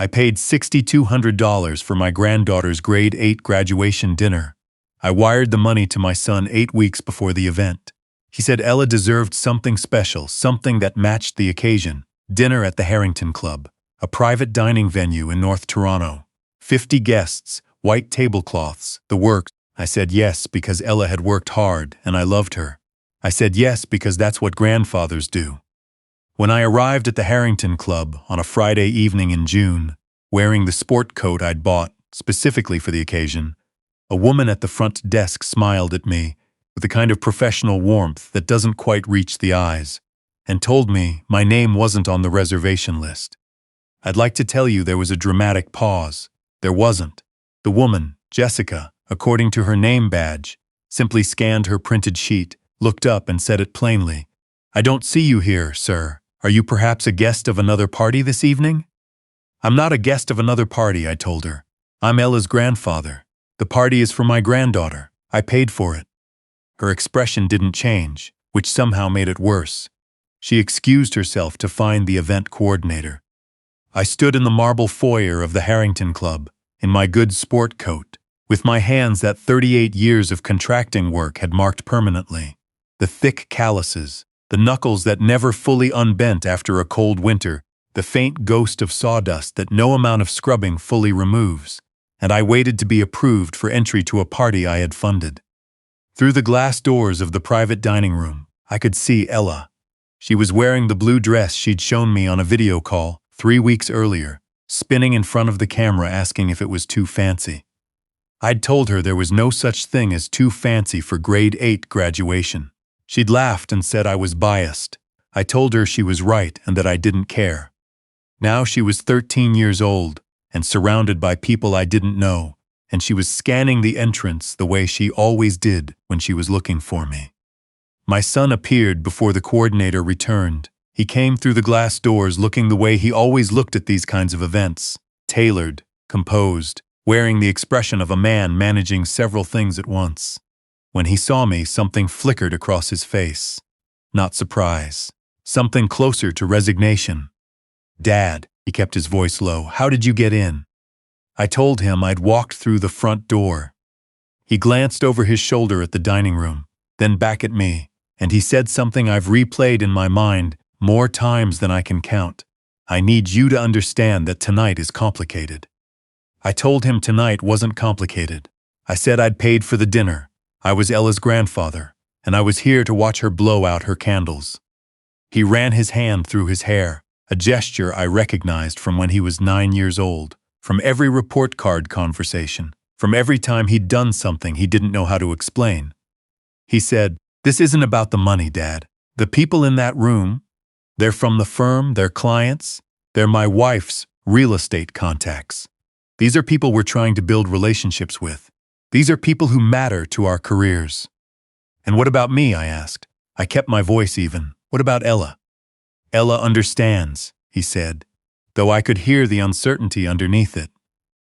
I paid $6,200 for my granddaughter's grade 8 graduation dinner. I wired the money to my son 8 weeks before the event. He said Ella deserved something special, something that matched the occasion. Dinner at the Harrington Club, a private dining venue in North Toronto. 50 guests, white tablecloths, the works. I said yes because Ella had worked hard and I loved her. I said yes because that's what grandfathers do. When I arrived at the Harrington Club on a Friday evening in June, wearing the sport coat I'd bought specifically for the occasion, a woman at the front desk smiled at me with a kind of professional warmth that doesn't quite reach the eyes, and told me my name wasn't on the reservation list. I'd like to tell you there was a dramatic pause. There wasn't. The woman, Jessica, according to her name badge, simply scanned her printed sheet, looked up and said it plainly. "I don't see you here, sir. Are you perhaps a guest of another party this evening?" "I'm not a guest of another party," I told her. "I'm Ella's grandfather. The party is for my granddaughter. I paid for it." Her expression didn't change, which somehow made it worse. She excused herself to find the event coordinator. I stood in the marble foyer of the Harrington Club, in my good sport coat, with my hands that 38 years of contracting work had marked permanently. The thick calluses, the knuckles that never fully unbent after a cold winter, the faint ghost of sawdust that no amount of scrubbing fully removes, and I waited to be approved for entry to a party I had funded. Through the glass doors of the private dining room, I could see Ella. She was wearing the blue dress she'd shown me on a video call 3 weeks earlier, spinning in front of the camera asking if it was too fancy. I'd told her there was no such thing as too fancy for grade 8 graduation. She'd laughed and said I was biased. I told her she was right and that I didn't care. Now she was 13 years old and surrounded by people I didn't know, and she was scanning the entrance the way she always did when she was looking for me. My son appeared before the coordinator returned. He came through the glass doors looking the way he always looked at these kinds of events, tailored, composed, wearing the expression of a man managing several things at once. When he saw me, something flickered across his face. Not surprise. Something closer to resignation. "Dad," he kept his voice low, "how did you get in?" I told him I'd walked through the front door. He glanced over his shoulder at the dining room, then back at me, and he said something I've replayed in my mind more times than I can count. "I need you to understand that tonight is complicated." I told him tonight wasn't complicated. I said I'd paid for the dinner. I was Ella's grandfather, and I was here to watch her blow out her candles. He ran his hand through his hair, a gesture I recognized from when he was 9 years old, from every report card conversation, from every time he'd done something he didn't know how to explain. He said, "This isn't about the money, Dad. The people in that room, they're from the firm, they're clients, they're my wife's real estate contacts. These are people we're trying to build relationships with. These are people who matter to our careers." "And what about me?" I asked. I kept my voice even. "What about Ella?" "Ella understands," he said, though I could hear the uncertainty underneath it.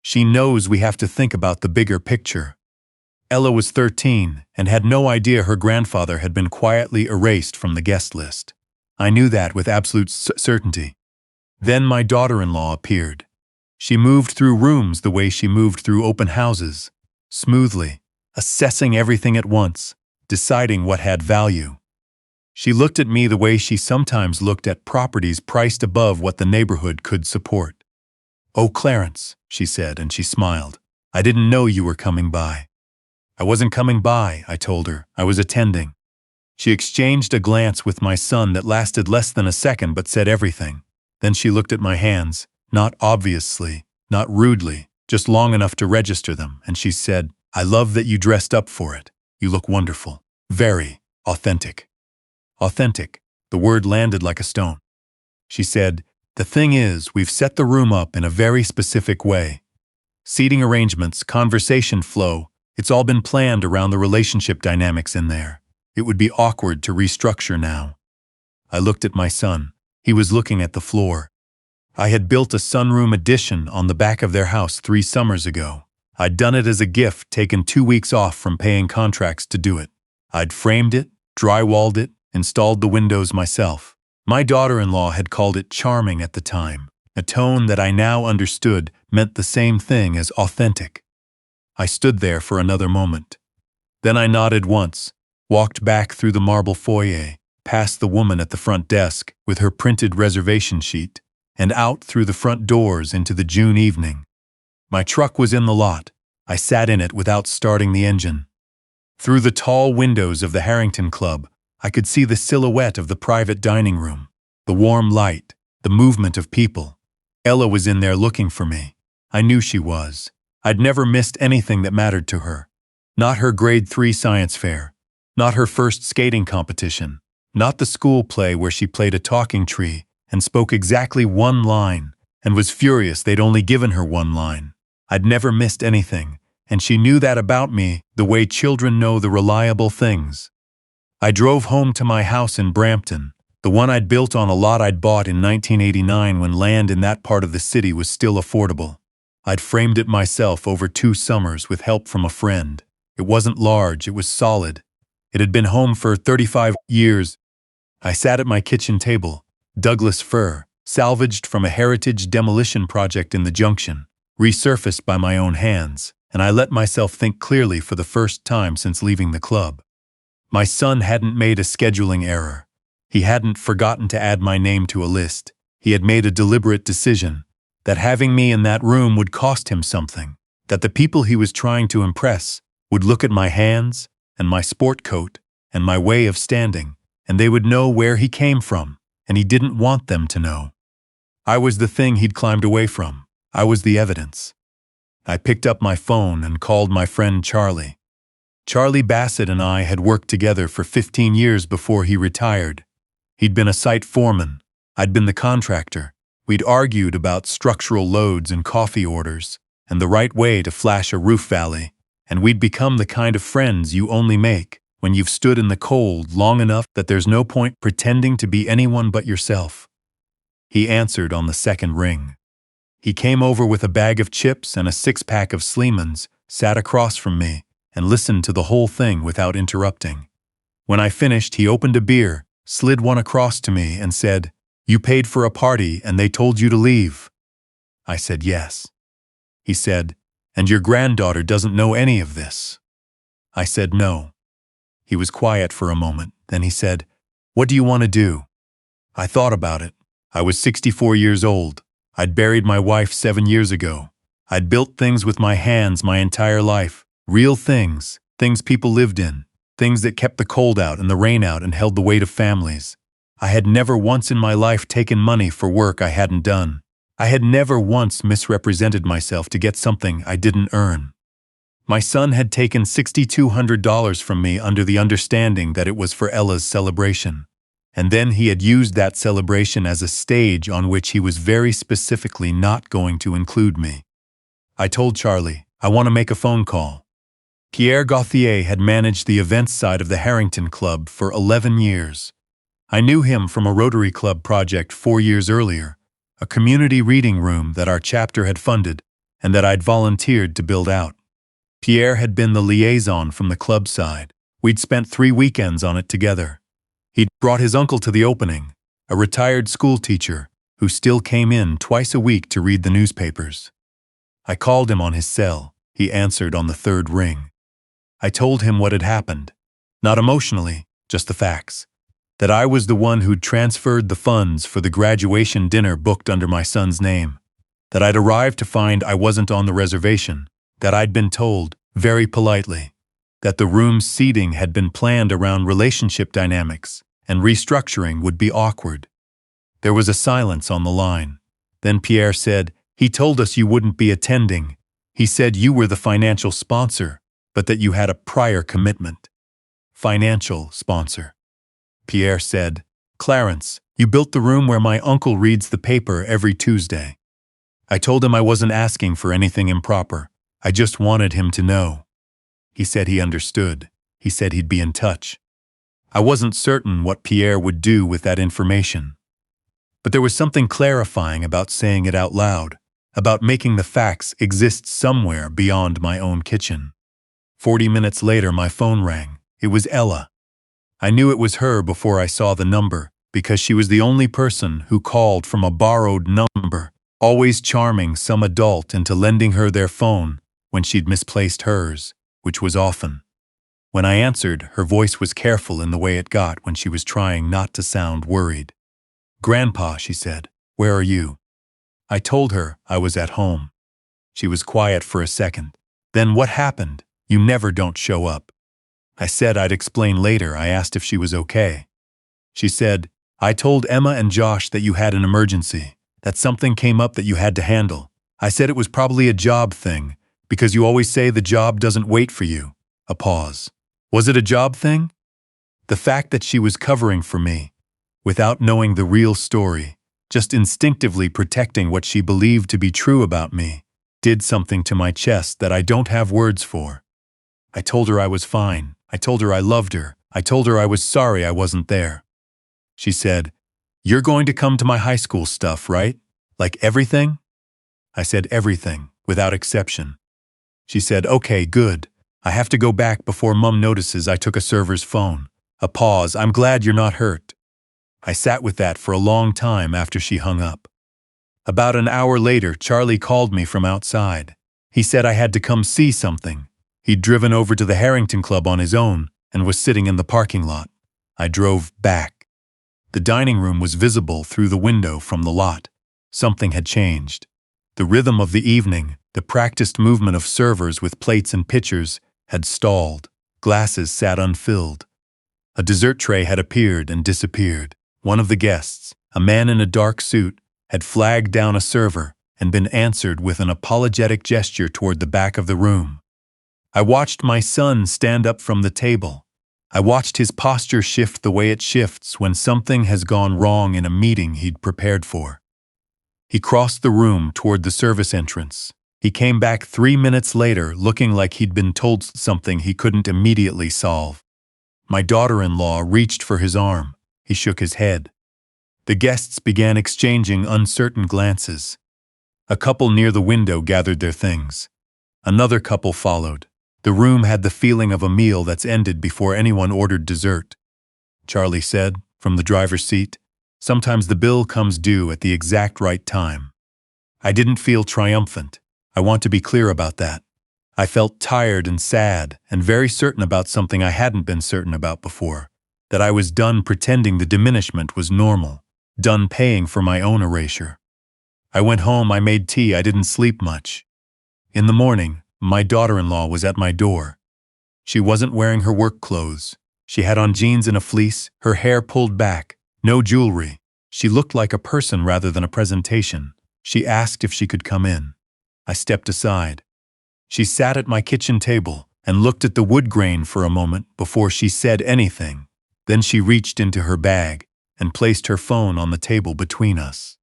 "She knows we have to think about the bigger picture." Ella was 13 and had no idea her grandfather had been quietly erased from the guest list. I knew that with absolute certainty. Then my daughter-in-law appeared. She moved through rooms the way she moved through open houses, smoothly, assessing everything at once, deciding what had value. She looked at me the way she sometimes looked at properties priced above what the neighborhood could support. "Oh, Clarence," she said, and she smiled. "I didn't know you were coming by." "I wasn't coming by," I told her. "I was attending." She exchanged a glance with my son that lasted less than a second but said everything. Then she looked at my hands, not obviously, not rudely, just long enough to register them, and she said, "I love that you dressed up for it. You look wonderful. Very authentic." Authentic. The word landed like a stone. She said, "The thing is, we've set the room up in a very specific way. Seating arrangements, conversation flow, it's all been planned around the relationship dynamics in there. It would be awkward to restructure now." I looked at my son. He was looking at the floor. I had built a sunroom addition on the back of their house 3 summers ago. I'd done it as a gift, taken 2 weeks off from paying contracts to do it. I'd framed it, drywalled it, installed the windows myself. My daughter-in-law had called it charming at the time, a tone that I now understood meant the same thing as authentic. I stood there for another moment. Then I nodded once, walked back through the marble foyer, past the woman at the front desk with her printed reservation sheet, and out through the front doors into the June evening. My truck was in the lot. I sat in it without starting the engine. Through the tall windows of the Harrington Club, I could see the silhouette of the private dining room, the warm light, the movement of people. Ella was in there looking for me. I knew she was. I'd never missed anything that mattered to her. Not her grade 3 science fair. Not her first skating competition. Not the school play where she played a talking tree and spoke exactly one line and was furious they'd only given her one line. I'd never missed anything, and she knew that about me the way children know the reliable things. I drove home to my house in Brampton, the one I'd built on a lot I'd bought in 1989 when land in that part of the city was still affordable. I'd framed it myself over 2 summers with help from a friend. It wasn't large, it was solid. It had been home for 35 years. I sat at my kitchen table, Douglas fir, salvaged from a heritage demolition project in the Junction, resurfaced by my own hands, and I let myself think clearly for the first time since leaving the club. My son hadn't made a scheduling error. He hadn't forgotten to add my name to a list. He had made a deliberate decision that having me in that room would cost him something, that the people he was trying to impress would look at my hands and my sport coat and my way of standing, and they would know where he came from, and he didn't want them to know. I was the thing he'd climbed away from. I was the evidence. I picked up my phone and called my friend Charlie. Charlie Bassett and I had worked together for 15 years before he retired. He'd been a site foreman. I'd been the contractor. We'd argued about structural loads and coffee orders, and the right way to flash a roof valley, and we'd become the kind of friends you only make when you've stood in the cold long enough that there's no point pretending to be anyone but yourself. He answered on the second ring. He came over with a bag of chips and a 6-pack of Sleeman's, sat across from me, and listened to the whole thing without interrupting. When I finished, he opened a beer, slid one across to me, and said, "You paid for a party and they told you to leave." I said yes. He said, "And your granddaughter doesn't know any of this?" I said no. He was quiet for a moment, then he said, "What do you want to do?" I thought about it. I was 64 years old. I'd buried my wife 7 years ago. I'd built things with my hands my entire life. Real things, things people lived in, things that kept the cold out and the rain out and held the weight of families. I had never once in my life taken money for work I hadn't done. I had never once misrepresented myself to get something I didn't earn. My son had taken $6,200 from me under the understanding that it was for Ella's celebration. And then he had used that celebration as a stage on which he was very specifically not going to include me. I told Charlie, "I want to make a phone call." Pierre Gauthier had managed the events side of the Harrington Club for 11 years. I knew him from a Rotary Club project 4 years earlier, a community reading room that our chapter had funded and that I'd volunteered to build out. Pierre had been the liaison from the club side. We'd spent 3 weekends on it together. He'd brought his uncle to the opening, a retired school teacher who still came in twice a week to read the newspapers. I called him on his cell. He answered on the 3rd ring. I told him what had happened. Not emotionally, just the facts. That I was the one who'd transferred the funds for the graduation dinner booked under my son's name. That I'd arrived to find I wasn't on the reservation. That I'd been told, very politely, that the room's seating had been planned around relationship dynamics and restructuring would be awkward. There was a silence on the line. Then Pierre said, "He told us you wouldn't be attending. He said you were the financial sponsor, but that you had a prior commitment." Financial sponsor. Pierre said, "Clarence, you built the room where my uncle reads the paper every Tuesday." I told him I wasn't asking for anything improper. I just wanted him to know. He said he understood. He said he'd be in touch. I wasn't certain what Pierre would do with that information. But there was something clarifying about saying it out loud, about making the facts exist somewhere beyond my own kitchen. 40 minutes later, my phone rang. It was Ella. I knew it was her before I saw the number, because she was the only person who called from a borrowed number always charming some adult into lending her their phone when she'd misplaced hers, which was often. When I answered, her voice was careful in the way it got when she was trying not to sound worried. "Grandpa," she said, "where are you?" I told her I was at home. She was quiet for a second. "Then what happened? You never don't show up." I said I'd explain later. I asked if she was okay. She said, "I told Emma and Josh that you had an emergency, that something came up that you had to handle. I said it was probably a job thing, because you always say the job doesn't wait for you." A pause. Was it a job thing? The fact that she was covering for me, without knowing the real story, just instinctively protecting what she believed to be true about me, did something to my chest that I don't have words for. I told her I was fine. I told her I loved her. I told her I was sorry I wasn't there. She said, "You're going to come to my high school stuff, right? Like everything?" I said everything, without exception. She said, "Okay, good. I have to go back before Mum notices I took a server's phone." A pause. "I'm glad you're not hurt." I sat with that for a long time after she hung up. About an hour later, Charlie called me from outside. He said I had to come see something. He'd driven over to the Harrington Club on his own and was sitting in the parking lot. I drove back. The dining room was visible through the window from the lot. Something had changed. The rhythm of the evening, the practiced movement of servers with plates and pitchers, had stalled. Glasses sat unfilled. A dessert tray had appeared and disappeared. One of the guests, a man in a dark suit, had flagged down a server and been answered with an apologetic gesture toward the back of the room. I watched my son stand up from the table. I watched his posture shift the way it shifts when something has gone wrong in a meeting he'd prepared for. He crossed the room toward the service entrance. He came back 3 minutes later looking like he'd been told something he couldn't immediately solve. My daughter-in-law reached for his arm. He shook his head. The guests began exchanging uncertain glances. A couple near the window gathered their things. Another couple followed. The room had the feeling of a meal that's ended before anyone ordered dessert. Charlie said, from the driver's seat, "Sometimes the bill comes due at the exact right time." I didn't feel triumphant. I want to be clear about that. I felt tired and sad and very certain about something I hadn't been certain about before, that I was done pretending the diminishment was normal, done paying for my own erasure. I went home, I made tea, I didn't sleep much. In the morning, my daughter-in-law was at my door. She wasn't wearing her work clothes. She had on jeans and a fleece, her hair pulled back, no jewelry. She looked like a person rather than a presentation. She asked if she could come in. I stepped aside. She sat at my kitchen table and looked at the wood grain for a moment before she said anything. Then she reached into her bag and placed her phone on the table between us.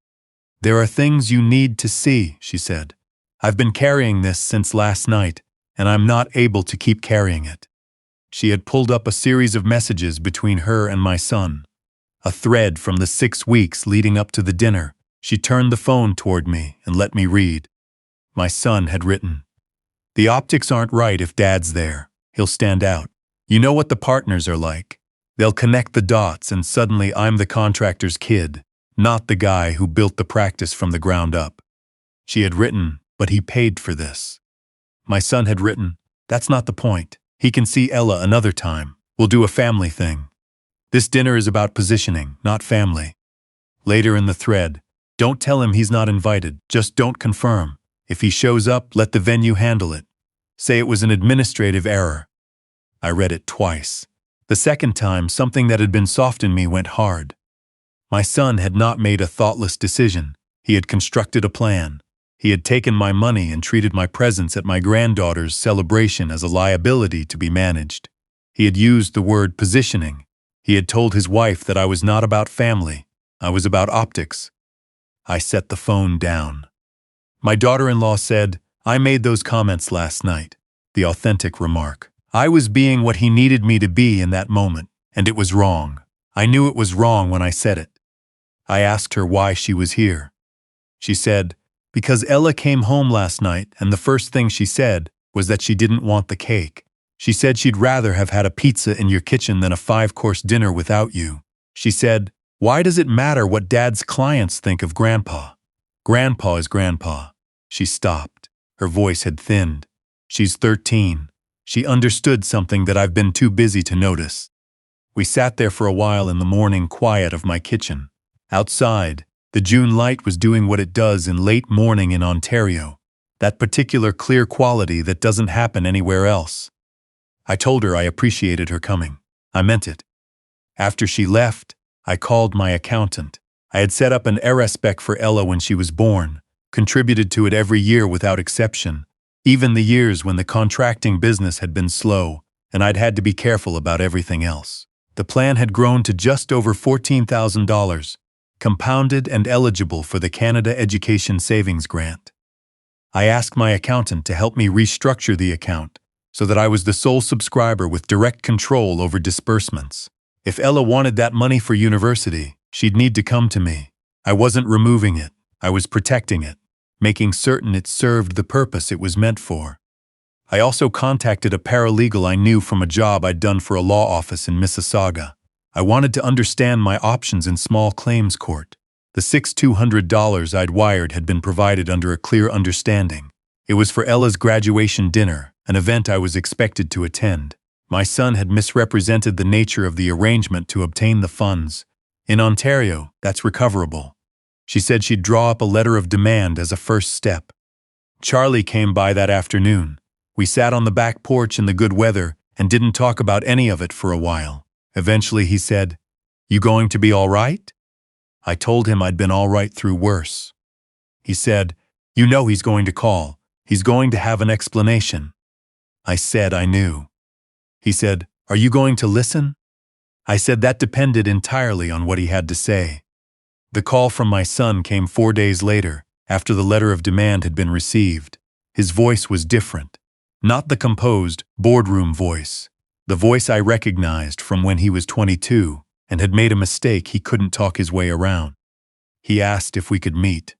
"There are things you need to see," she said. "I've been carrying this since last night, and I'm not able to keep carrying it." She had pulled up a series of messages between her and my son. A thread from the 6 weeks leading up to the dinner. She turned the phone toward me and let me read. My son had written, "The optics aren't right if Dad's there. He'll stand out. You know what the partners are like. They'll connect the dots and suddenly I'm the contractor's kid, not the guy who built the practice from the ground up." She had written, "But he paid for this." My son had written, "That's not the point. He can see Ella another time. We'll do a family thing. This dinner is about positioning, not family." Later in the thread, "Don't tell him he's not invited, just don't confirm. If he shows up, let the venue handle it. Say it was an administrative error." I read it twice. The second time, something that had been soft in me went hard. My son had not made a thoughtless decision. He had constructed a plan. He had taken my money and treated my presence at my granddaughter's celebration as a liability to be managed. He had used the word positioning. He had told his wife that I was not about family. I was about optics. I set the phone down. My daughter-in-law said, "I made those comments last night." The authentic remark. I was being what he needed me to be in that moment, and it was wrong. I knew it was wrong when I said it. I asked her why she was here. She said, "Because Ella came home last night and the first thing she said was that she didn't want the cake. She said she'd rather have had a pizza in your kitchen than a 5-course dinner without you. She said, 'Why does it matter what Dad's clients think of Grandpa? Grandpa is grandpa. She stopped. Her voice had thinned. She's 13. She understood something that I've been too busy to notice. We sat there for a while in the morning quiet of my kitchen. Outside, the June light was doing what it does in late morning in Ontario, that particular clear quality that doesn't happen anywhere else. I told her I appreciated her coming. I meant it. After she left, I called my accountant. I had set up an RSPEC for Ella when she was born, contributed to it every year without exception, even the years when the contracting business had been slow and I'd had to be careful about everything else. The plan had grown to just over $14,000, compounded and eligible for the Canada Education Savings Grant. I asked my accountant to help me restructure the account so that I was the sole subscriber with direct control over disbursements. If Ella wanted that money for university, she'd need to come to me. I wasn't removing it. I was protecting it, making certain it served the purpose it was meant for. I also contacted a paralegal I knew from a job I'd done for a law office in Mississauga. I wanted to understand my options in small claims court. The $6,200 I'd wired had been provided under a clear understanding. It was for Ella's graduation dinner, an event I was expected to attend. My son had misrepresented the nature of the arrangement to obtain the funds. In Ontario, that's recoverable. She said she'd draw up a letter of demand as a first step. Charlie came by that afternoon. We sat on the back porch in the good weather and didn't talk about any of it for a while. Eventually he said, "You going to be all right?" I told him I'd been all right through worse. He said, "You know he's going to call. He's going to have an explanation." I said I knew. He said, "Are you going to listen?" I said that depended entirely on what he had to say. The call from my son came 4 days later, after the letter of demand had been received. His voice was different. Not the composed, boardroom voice. The voice I recognized from when he was 22 and had made a mistake he couldn't talk his way around. He asked if we could meet.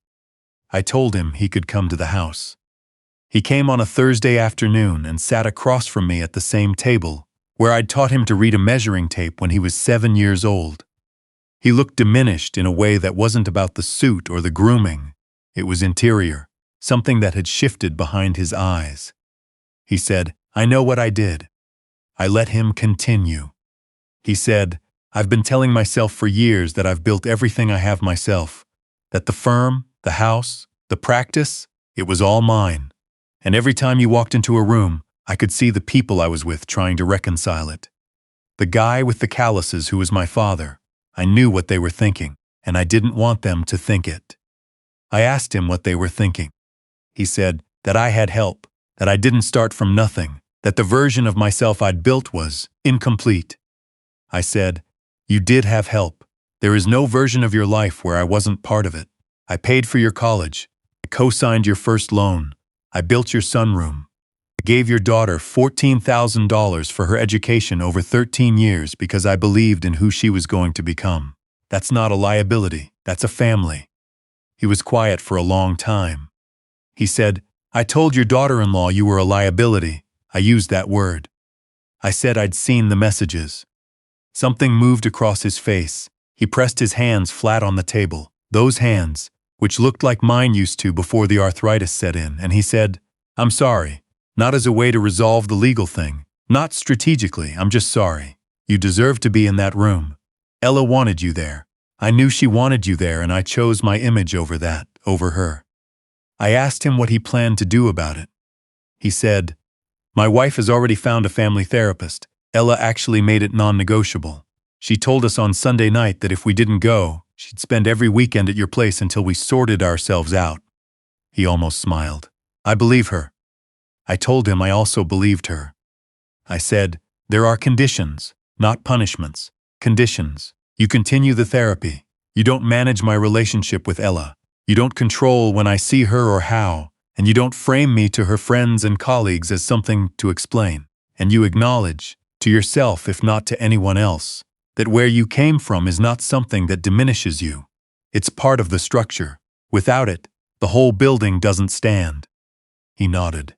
I told him he could come to the house. He came on a Thursday afternoon and sat across from me at the same table, where I'd taught him to read a measuring tape when he was 7 years old. He looked diminished in a way that wasn't about the suit or the grooming. It was interior, something that had shifted behind his eyes. He said, "I know what I did." I let him continue. He said, "I've been telling myself for years that I've built everything I have myself, that the firm, the house, the practice, it was all mine. And every time you walked into a room, I could see the people I was with trying to reconcile it. The guy with the calluses who was my father, I knew what they were thinking, and I didn't want them to think it." I asked him what they were thinking. He said that I had help, that I didn't start from nothing, that the version of myself I'd built was incomplete. I said, "You did have help. There is no version of your life where I wasn't part of it. I paid for your college. I co-signed your first loan. I built your sunroom. I gave your daughter $14,000 for her education over 13 years because I believed in who she was going to become. That's not a liability. That's a family." He was quiet for a long time. He said, "I told your daughter-in-law you were a liability." I used that word. I said I'd seen the messages. Something moved across his face. He pressed his hands flat on the table, those hands, which looked like mine used to before the arthritis set in, and he said, "I'm sorry. Not as a way to resolve the legal thing. Not strategically, I'm just sorry. You deserve to be in that room. Ella wanted you there. I knew she wanted you there, and I chose my image over that, over her." I asked him what he planned to do about it. He said, "My wife has already found a family therapist. Ella actually made it non-negotiable. She told us on Sunday night that if we didn't go, she'd spend every weekend at your place until we sorted ourselves out." He almost smiled. I believe her. I told him I also believed her. I said, "There are conditions, not punishments. Conditions. You continue the therapy. You don't manage my relationship with Ella. You don't control when I see her or how, and you don't frame me to her friends and colleagues as something to explain. And you acknowledge, to yourself if not to anyone else, that where you came from is not something that diminishes you. It's part of the structure. Without it, the whole building doesn't stand." He nodded.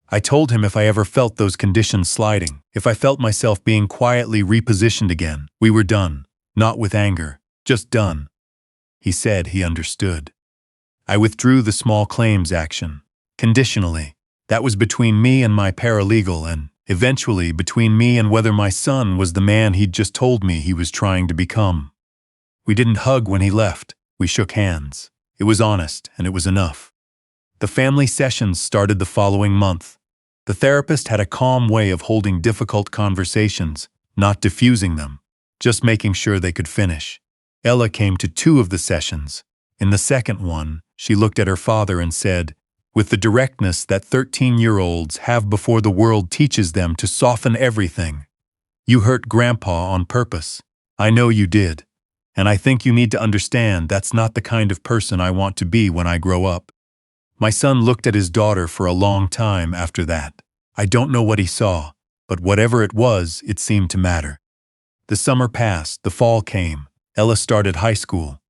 I told him if I ever felt those conditions sliding, if I felt myself being quietly repositioned again, we were done. Not with anger, just done. He said he understood. I withdrew the small claims action. Conditionally. That was between me and my paralegal and, eventually, between me and whether my son was the man he'd just told me he was trying to become. We didn't hug when he left. We shook hands. It was honest, and it was enough. The family sessions started the following month. The therapist had a calm way of holding difficult conversations, not diffusing them, just making sure they could finish. Ella came to 2 of the sessions. In the second one, she looked at her father and said, with the directness that 13-year-olds have before the world teaches them to soften everything, "You hurt Grandpa on purpose. I know you did. And I think you need to understand that's not the kind of person I want to be when I grow up." My son looked at his daughter for a long time after that. I don't know what he saw, but whatever it was, it seemed to matter. The summer passed, the fall came. Ella started high school.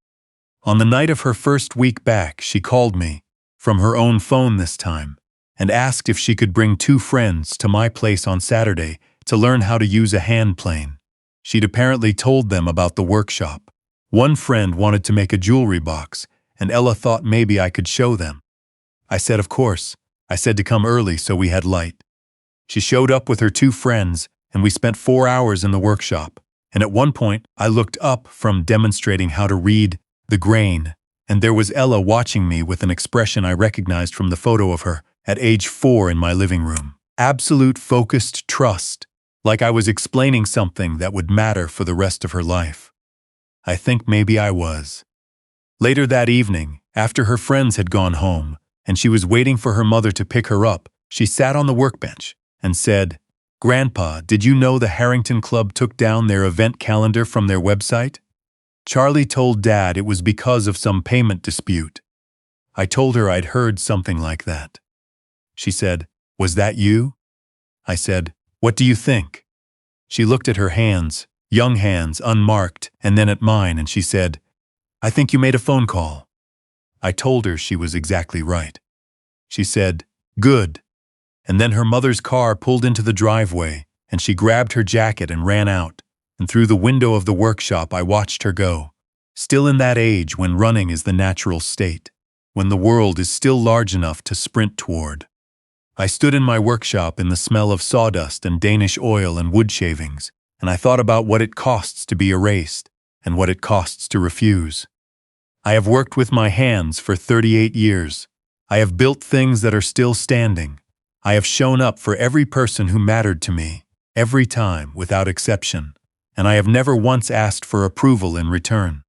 On the night of her first week back, she called me, from her own phone this time, and asked if she could bring 2 friends to my place on Saturday to learn how to use a hand plane. She'd apparently told them about the workshop. One friend wanted to make a jewelry box, and Ella thought maybe I could show them. I said of course. I said to come early so we had light. She showed up with her 2 friends, and we spent 4 hours in the workshop. And at one point, I looked up from demonstrating how to read the grain, and there was Ella watching me with an expression I recognized from the photo of her at age 4 in my living room. Absolute focused trust, like I was explaining something that would matter for the rest of her life. I think maybe I was. Later that evening, after her friends had gone home, and she was waiting for her mother to pick her up, she sat on the workbench and said, "Grandpa, did you know the Harrington Club took down their event calendar from their website? Charlie told Dad it was because of some payment dispute." I told her I'd heard something like that. She said, "Was that you?" I said, "What do you think?" She looked at her hands, young hands, unmarked, and then at mine, and she said, "I think you made a phone call." I told her she was exactly right. She said, "Good." And then her mother's car pulled into the driveway, and she grabbed her jacket and ran out. And through the window of the workshop I watched her go, still in that age when running is the natural state, when the world is still large enough to sprint toward. I stood in my workshop in the smell of sawdust and Danish oil and wood shavings, and I thought about what it costs to be erased and what it costs to refuse. I have worked with my hands for 38 years. I have built things that are still standing. I have shown up for every person who mattered to me, every time, without exception. And I have never once asked for approval in return.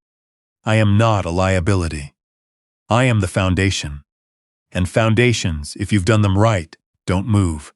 I am not a liability. I am the foundation. And foundations, if you've done them right, don't move.